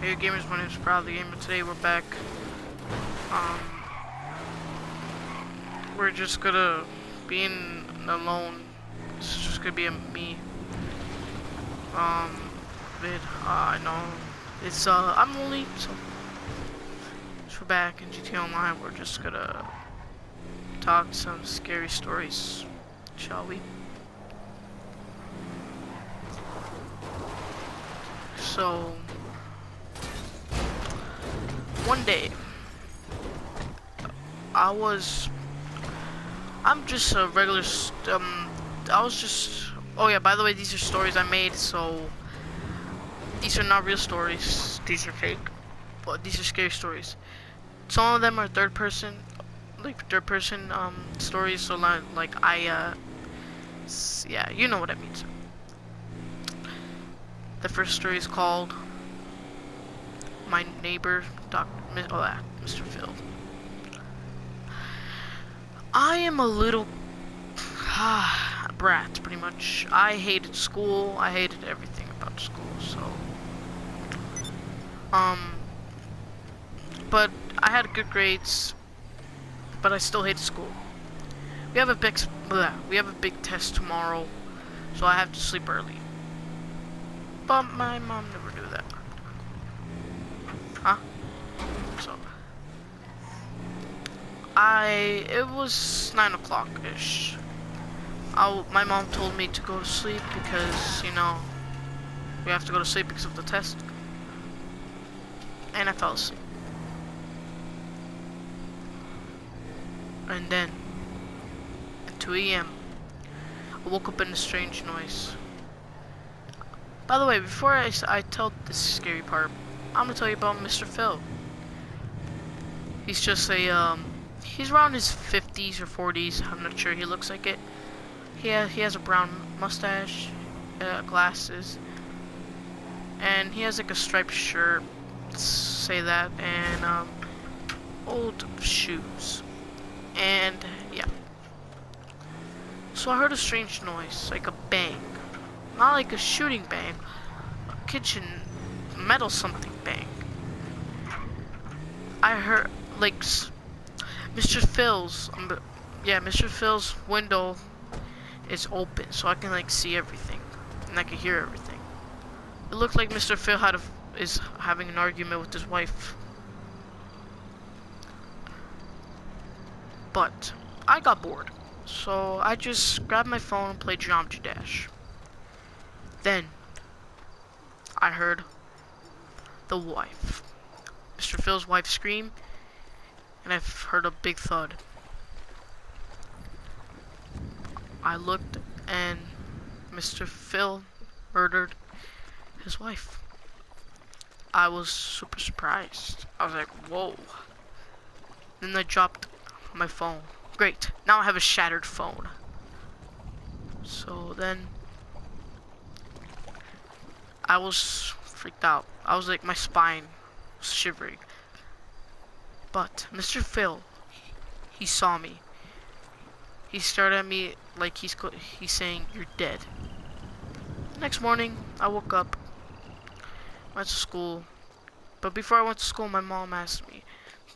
Hey gamers, my name is Prow the Gamer. Today we're back. Um, we're just gonna be alone. This is just gonna be a me. Vid. I know it's I'm lonely, so we're back in GTA Online. We're just gonna talk some scary stories, shall we? So one day I'm just a regular oh yeah, by the way, these are stories I made, so these are not real stories, these are fake, but these are scary stories. Some of them are third person stories, so yeah, you know what I mean. The first story is called My Neighbor Mr. Phil. I am a little brat, pretty much. I hated school. I hated everything about school. So, but I had good grades, but I still hated school. We have a big test tomorrow, so I have to sleep early. But my mom never knew that. Huh? So, it was 9 o'clock ish. My mom told me to go to sleep because, you know, we have to go to sleep because of the test. And I fell asleep. And then, at 2 a.m., I woke up in a strange noise. By the way, before I tell this scary part, I'm gonna tell you about Mr. Phil. He's just he's around his 50s or 40s. I'm not sure. He looks like it. He has a brown mustache, glasses, and he has like a striped shirt, say that, and old shoes, and yeah. So I heard a strange noise, like a bang, not like a shooting bang, a kitchen metal something bang. I heard like Mr. Phil's window is open, so I can like see everything and I can hear everything. It looked like Mr. Phil is having an argument with his wife. But I got bored, so I just grabbed my phone and played Geometry Dash. Then I heard Mr. Phil's wife scream, and I've heard a big thud. I looked, and Mr. Phil murdered his wife. I was super surprised. I was like, whoa. Then I dropped my phone. Great, now I have a shattered phone. So then I was freaked out. I was like, my spine was shivering. But Mr. Phil, he saw me. He stared at me like he's saying, "You're dead." Next morning, I woke up, went to school. But before I went to school, my mom asked me,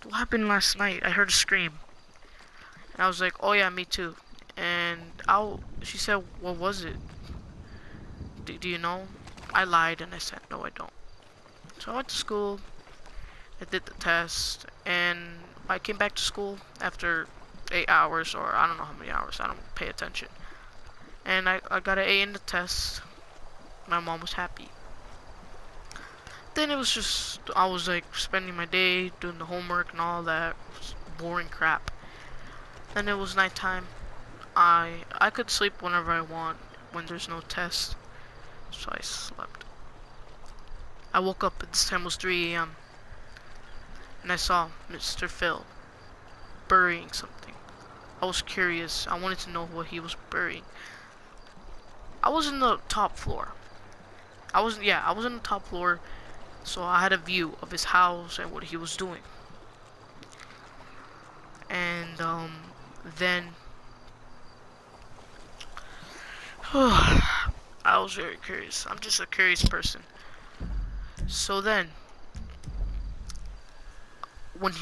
"What happened last night? I heard a scream." And I was like, "Oh yeah, me too." And she said, "What was it? Do you know?" I lied and I said, "No, I don't." So I went to school. I did the test, and I came back to school after 8 hours, or I don't know how many hours, I don't pay attention. And I got an A in the test. My mom was happy. Then it was just, I was like spending my day doing the homework and all that boring crap. Then it was nighttime. I could sleep whenever I want when there's no test, so I slept. I woke up, this time was 3 a.m. and I saw Mr. Phil burying something. I was curious. I wanted to know what he was burying. I was in the top floor. I was in the top floor, so I had a view of his house and what he was doing. And then I was very curious. I'm just a curious person. So then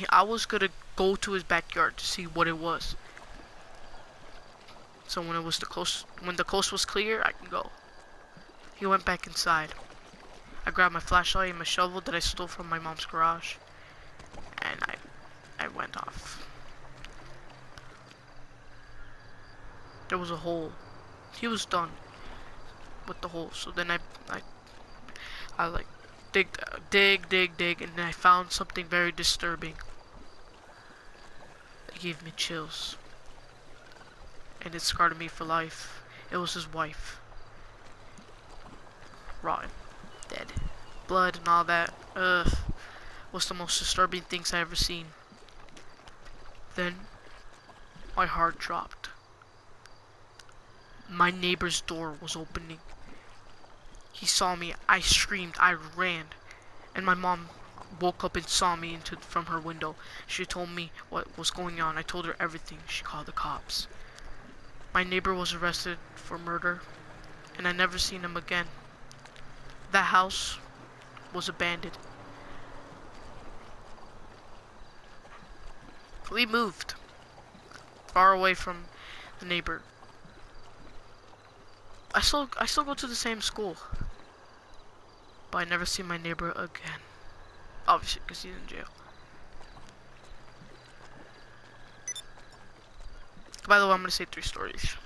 I was gonna go to his backyard to see what it was. So when the coast was clear, I can go. He went back inside. I grabbed my flashlight and my shovel that I stole from my mom's garage, and I went off. There was a hole. He was done with the hole. So then I like dig, and then I found something very disturbing. It gave me chills, and it scarred me for life. It was his wife, rotten, dead, blood and all that. Ugh, was the most disturbing things I ever seen. Then my heart dropped. My neighbor's door was opening. He saw me. I screamed. I ran, and my mom woke up and saw me from her window. She told me what was going on. I told her everything. She called the cops. My neighbor was arrested for murder, and I never seen him again. That house was abandoned. We moved far away from the neighbor. I still go to the same school, but I never see my neighbor again. Obviously, because he's in jail. By the way, I'm gonna say 3 stories.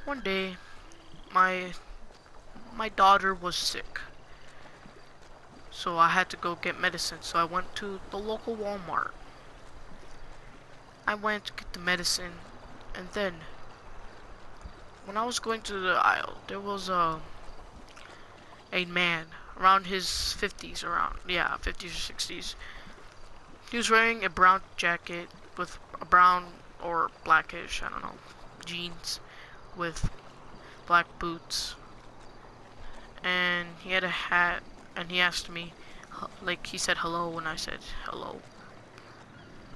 One day, my daughter was sick, so I had to go get medicine. So I went to the local Walmart. I went to get the medicine, and then when I was going to the aisle, there was a man around his 50s, 50s or 60s. He was wearing a brown jacket with a brown or blackish, I don't know, jeans with black boots, and he had a hat, and he asked me, like, he said hello, and I said hello.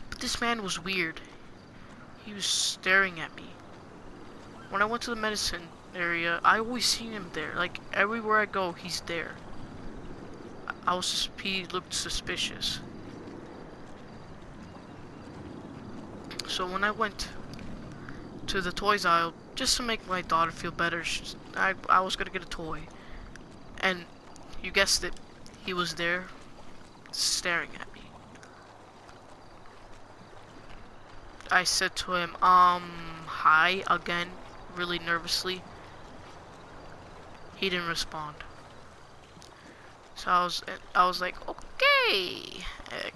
But this man was weird. He was staring at me. When I went to the medicine area, I always seen him there. Like, everywhere I go, he's there. He looked suspicious. So when I went to the toys aisle, just to make my daughter feel better, I was gonna get a toy. And you guessed it, he was there, staring at me. I said to him, hi, again, really nervously. He didn't respond. So I was like, okay,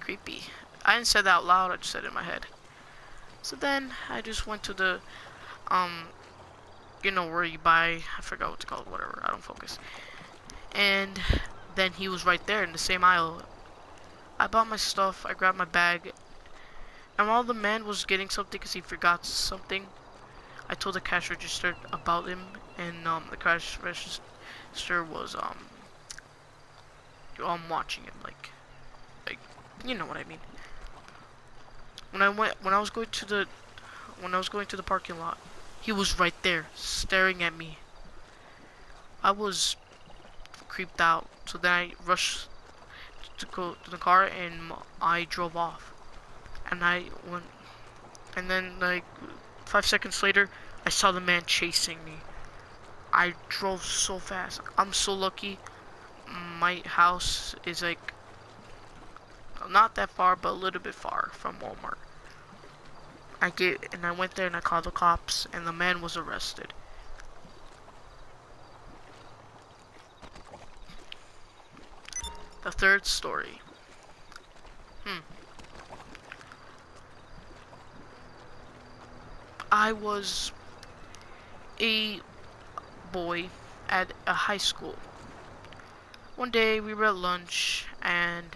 creepy. I didn't say that out loud, I just said it in my head. So then I just went to the, you know, where you buy, I forgot what it's called, whatever, I don't focus. And then he was right there in the same aisle. I bought my stuff, I grabbed my bag, and while the man was getting something because he forgot something, I told the cash register about him, and the cash register was watching him, like you know what I mean. When I was going to the parking lot, he was right there staring at me. I was creeped out, so then I rushed to go to the car and I drove off. And then like 5 seconds later, I saw the man chasing me. I drove so fast. I'm so lucky. My house is like not that far, but a little bit far from Walmart. I went there and I called the cops, and the man was arrested. The 3rd story. I was a boy at a high school. One day we were at lunch and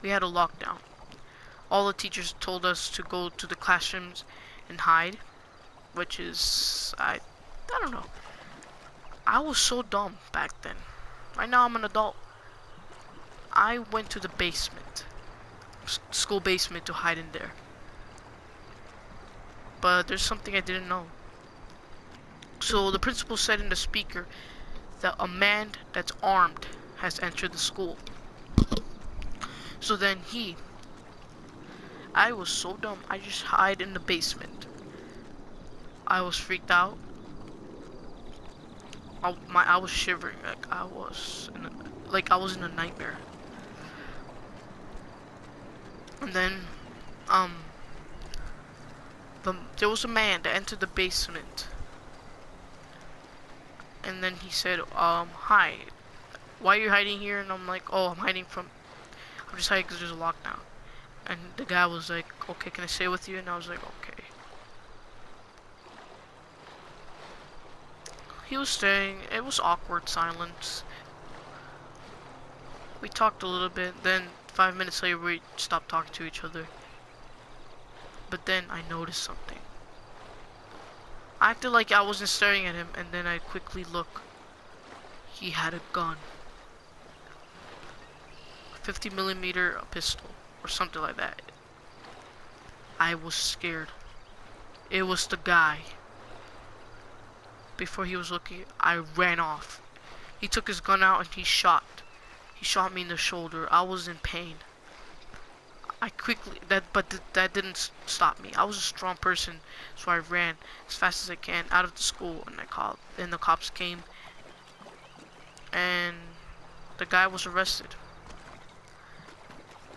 we had a lockdown. All the teachers told us to go to the classrooms and hide, which is, I don't know. I was so dumb back then. Right now I'm an adult. I went to the basement, school basement, to hide in there. But there's something I didn't know. So the principal said in the speaker that a man that's armed has entered the school. So then I was so dumb, I just hide in the basement. I was freaked out. I was shivering, like I was in a nightmare. And then, there was a man that entered the basement. And then he said, hi, why are you hiding here? And I'm like, oh, I'm just hiding because there's a lockdown. And the guy was like, okay, can I stay with you? And I was like, okay. He was staying. It was awkward silence. We talked a little bit. Then 5 minutes later, we stopped talking to each other. But then I noticed something. I acted like I wasn't staring at him, and then I quickly look. He had a gun. 50mm pistol, or something like that. I was scared. It was the guy. Before he was looking, I ran off. He took his gun out and he shot. He shot me in the shoulder. I was in pain. That didn't stop me. I was a strong person, so I ran as fast as I can out of the school, and the cops came, and the guy was arrested.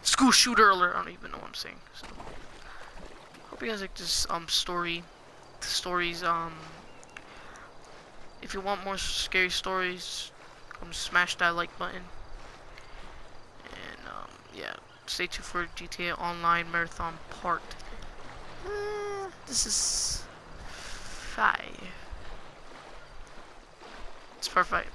School shooter alert. I don't even know what I'm saying. So, hope you guys like this story. The stories if you want more scary stories, smash that like button. And yeah, stay tuned for GTA Online Marathon Part. This is 5. It's part 5.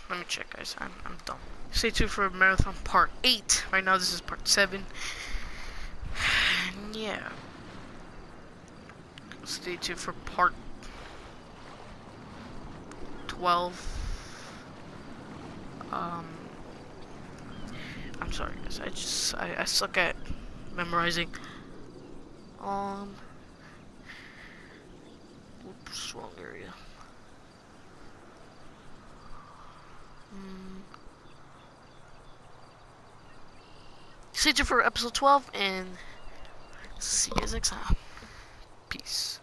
Let me check, guys. I'm dumb. Stay tuned for Marathon Part 8. Right now, this is Part 7. And yeah. Stay tuned for Part 12. I'm sorry, guys. I suck at memorizing. Oops, wrong area. Stay tuned for episode 12, and see you guys next time. Peace.